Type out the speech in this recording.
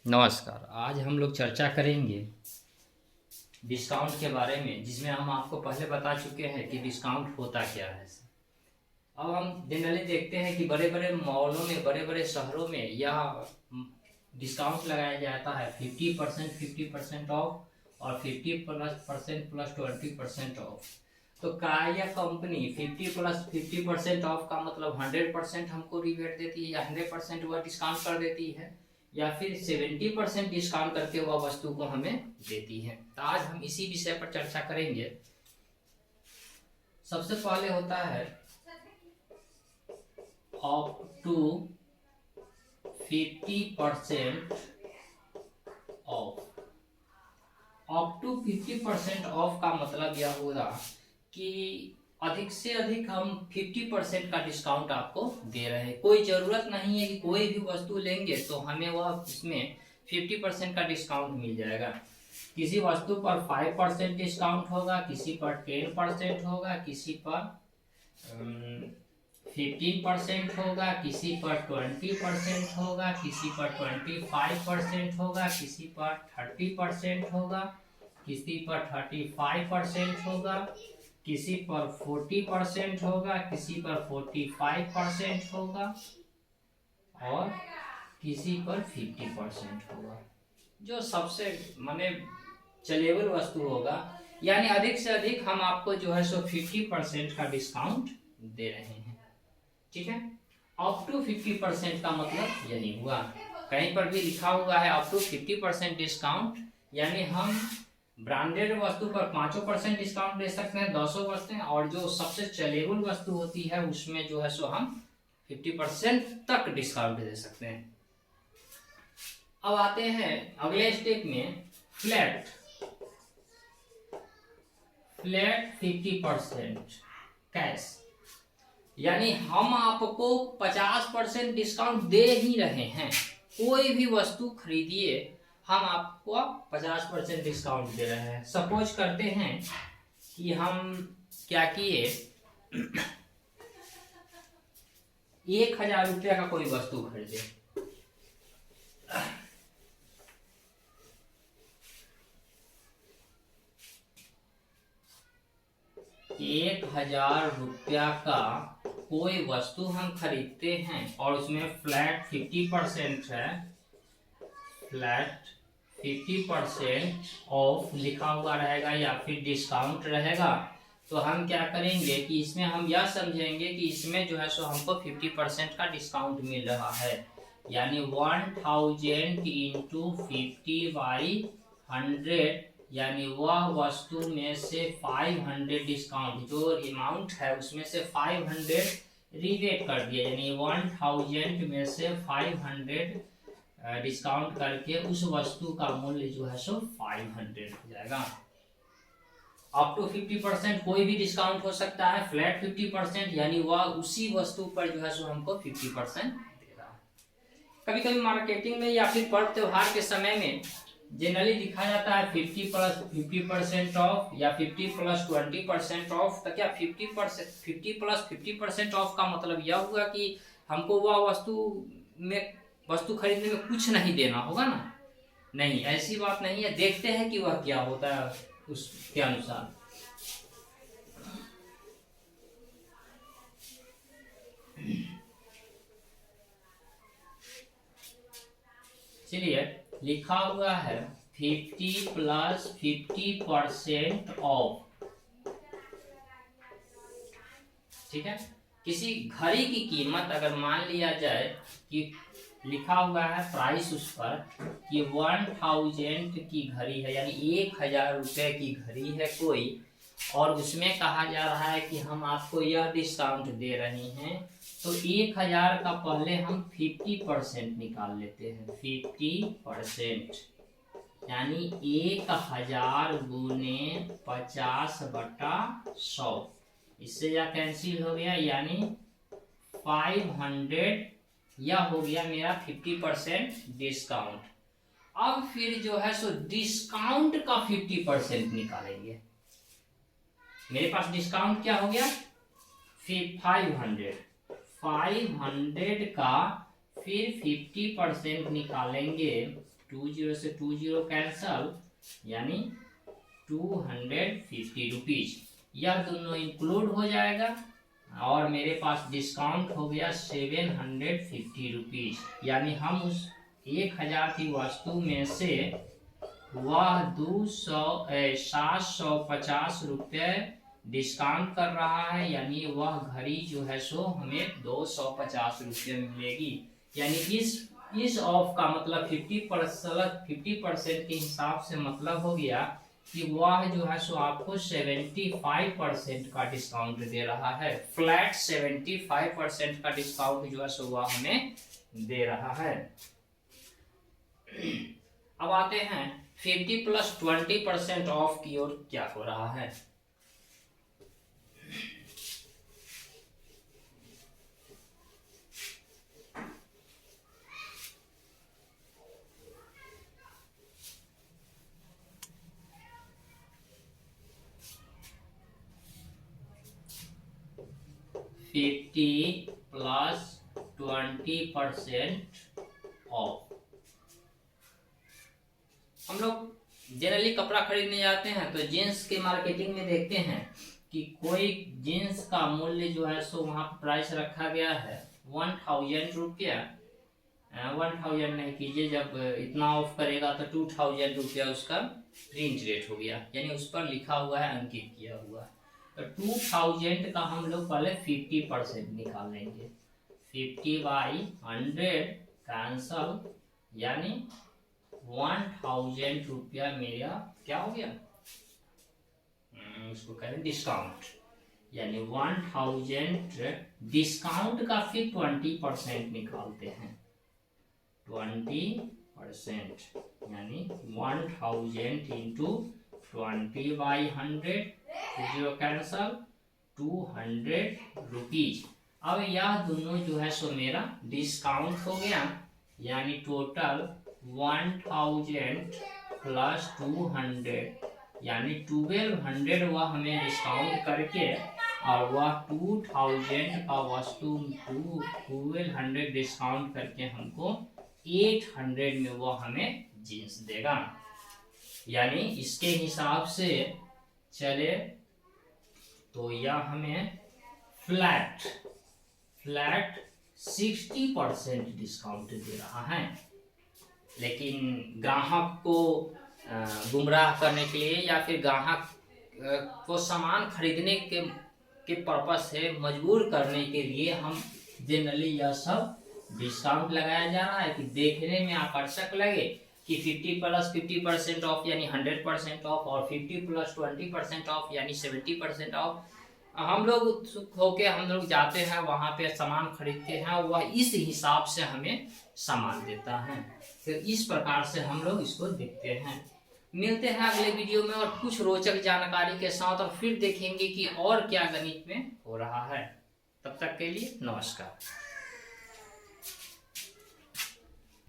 नमस्कार। आज हम लोग चर्चा करेंगे डिस्काउंट के बारे में, जिसमें हम आपको पहले बता चुके हैं कि डिस्काउंट होता क्या है। अब हम जनरली देखते हैं कि बड़े बड़े मॉलों में, बड़े बड़े शहरों में यह डिस्काउंट लगाया जाता है 50% ऑफ और 50%+ 20% ऑफ। तो क्या कंपनी 50+50% ऑफ का मतलब 100% हमको रिबेट देती है या 100% वह डिस्काउंट कर देती है, या फिर 70% डिस्काउंट करके वह वस्तु को हमें देती है। तो आज हम इसी विषय पर चर्चा करेंगे। सबसे पहले होता है up to 50% off. Up to 50% off का मतलब यह होगा कि अधिक से अधिक हम 50% का डिस्काउंट आपको दे रहे हैं। कोई ज़रूरत नहीं है कि कोई भी वस्तु लेंगे तो हमें वह इसमें 50% का डिस्काउंट मिल जाएगा। किसी वस्तु पर 5% डिस्काउंट होगा, किसी पर 10% होगा, किसी पर 15% होगा, किसी पर 20% होगा, किसी पर 25% होगा, किसी पर 30% होगा, किसी पर 35% होगा, किसी पर 40% होगा, किसी पर 45% होगा और किसी पर 50% होगा। जो सबसे माने चलेबल वस्तु होगा, यानी अधिक से अधिक हम आपको जो है सो 50% का डिस्काउंट दे रहे हैं। ठीक है, अप टू 50% का मतलब यही हुआ। कहीं पर भी लिखा हुआ है अप टू 50% डिस्काउंट, यानी हम ब्रांडेड वस्तु पर 5% डिस्काउंट दे सकते हैं, 10 वस्तुएं, और जो सबसे चलेबल वस्तु होती है उसमें जो है सो हम 50% तक डिस्काउंट दे सकते हैं। अब आते हैं अगले स्टेप में, फ्लैट 50% कैश, यानी हम आपको 50% डिस्काउंट दे ही रहे हैं। कोई भी वस्तु खरीदिए, हम आपको 50% डिस्काउंट दे रहे हैं। सपोज करते हैं कि हम क्या किए, 1000 रुपया का कोई वस्तु खरीदे। ₹1000 का कोई वस्तु हम खरीदते हैं और उसमें फ्लैट 50% है, फ्लैट 50% ऑफ लिखा हुआ रहेगा या फिर डिस्काउंट रहेगा। तो हम क्या करेंगे कि इसमें हम यह समझेंगे कि इसमें जो है सो हमको 50% का डिस्काउंट मिल रहा है, यानी 1000 इंटू 50/100, यानी वह वस्तु में से 500 डिस्काउंट, जो अमाउंट है उसमें से 500 रिबेट कर दिया, यानी 1000 में से 500 डिस्काउंट करके उस वस्तु का मूल्य जो है सो 500 हो जाएगा। अप टू 50% कोई भी डिस्काउंट हो सकता है, फ्लैट 50% यानी वह उसी वस्तु पर जो है सो हमको 50% दे रहा है। कभी कभी मार्केटिंग में या फिर पर्व त्योहार के समय में जनरली लिखा जाता है 50+50% ऑफ या 50+20% ऑफ। तो क्या 50+50% ऑफ का मतलब यह हुआ कि हमको वह वस्तु खरीदने में कुछ नहीं देना होगा ना? नहीं, ऐसी बात नहीं है। देखते हैं कि वह क्या होता है उसके अनुसार। चलिए, लिखा हुआ है 50+50% ऑफ। ठीक है, किसी घड़ी की कीमत अगर मान लिया जाए कि लिखा हुआ है प्राइस उस पर कि 1000 की घड़ी है, यानी 1000 रुपये की घड़ी है कोई, और उसमें कहा जा रहा है कि हम आपको यह डिस्काउंट दे रहे हैं। तो 1000 का पहले हम 50% निकाल लेते हैं। 50% यानी 1000 गुने 50/100, इससे यह कैंसिल हो गया, यानी 500, यह हो गया मेरा 50% डिस्काउंट। अब फिर जो है सो डिस्काउंट का 50% निकालेंगे। मेरे पास डिस्काउंट क्या हो गया, फिर 500 का फिर 50% निकालेंगे 20 से 20 कैंसल, यानी 250 रुपीज। यह दोनों इंक्लूड हो जाएगा और मेरे पास डिस्काउंट हो गया 750 रुपीज। यानी हम उस 1000 की वस्तु में से वह 750 रुपये डिस्काउंट कर रहा है, यानी वह घड़ी जो है सो हमें 250 रुपये में मिलेगी। यानी इस ऑफ का मतलब 50% के हिसाब से मतलब हो गया कि वह जो है सो आपको 75% का डिस्काउंट दे रहा है। फ्लैट 75% का डिस्काउंट जो है सो वह हमें दे रहा है। अब आते हैं 50 + 20% ऑफ की ओर क्या हो रहा है। %20% ऑफ। हम लोग जनरली कपड़ा खरीदने जाते हैं तो जीन्स के मार्केटिंग में देखते हैं कि कोई जीन्स का मूल्य जो है सो वहाँ प्राइस रखा गया है 1000 रुपया। 1000 नहीं कीजिए, जब इतना ऑफ करेगा तो 2000 रुपया उसका प्रिंट रेट हो गया, यानी उस पर लिखा हुआ है, अंकित किया हुआ है। तो 2000 का हम लोग पहले 50% निकाल लेंगे। 50/100 कैंसल, यानी 1000 रुपया मेरा क्या हो गया, उसको करें डिस्काउंट, यानी 1000 डिस्काउंट का फिर 20% निकालते हैं। 20% यानी 1000 इंटू 20/100, 0 कैंसल, 200 रुपीज। अब यह दोनों जो है सो मेरा डिस्काउंट हो गया, यानी टोटल 1000 + 200, यानी 1200 वह हमें डिस्काउंट करके, और वह 2000 का वस्तु 1200 डिस्काउंट करके हमको 800 में वह हमें जीन्स देगा। यानी इसके हिसाब से चले तो यह हमें फ्लैट 60% डिस्काउंट दे रहा है। लेकिन ग्राहक को गुमराह करने के लिए या फिर ग्राहक को सामान खरीदने के पर्पस से मजबूर करने के लिए हम जनरली यह सब डिस्काउंट लगाया जा रहा है कि देखने में आकर्षक लगे कि 50 + 50% ऑफ यानी 100% ऑफ, और 50 + 20% ऑफ यानी 70% ऑफ। हम लोग उत्सुक होके हम लोग जाते हैं वहाँ पे सामान खरीदते हैं, वह इस हिसाब से हमें सामान देता है। तो इस प्रकार से हम लोग इसको देखते हैं। मिलते हैं अगले वीडियो में और कुछ रोचक जानकारी के साथ, और फिर देखेंगे कि और क्या गणित में हो रहा है। तब तक के लिए नमस्कार।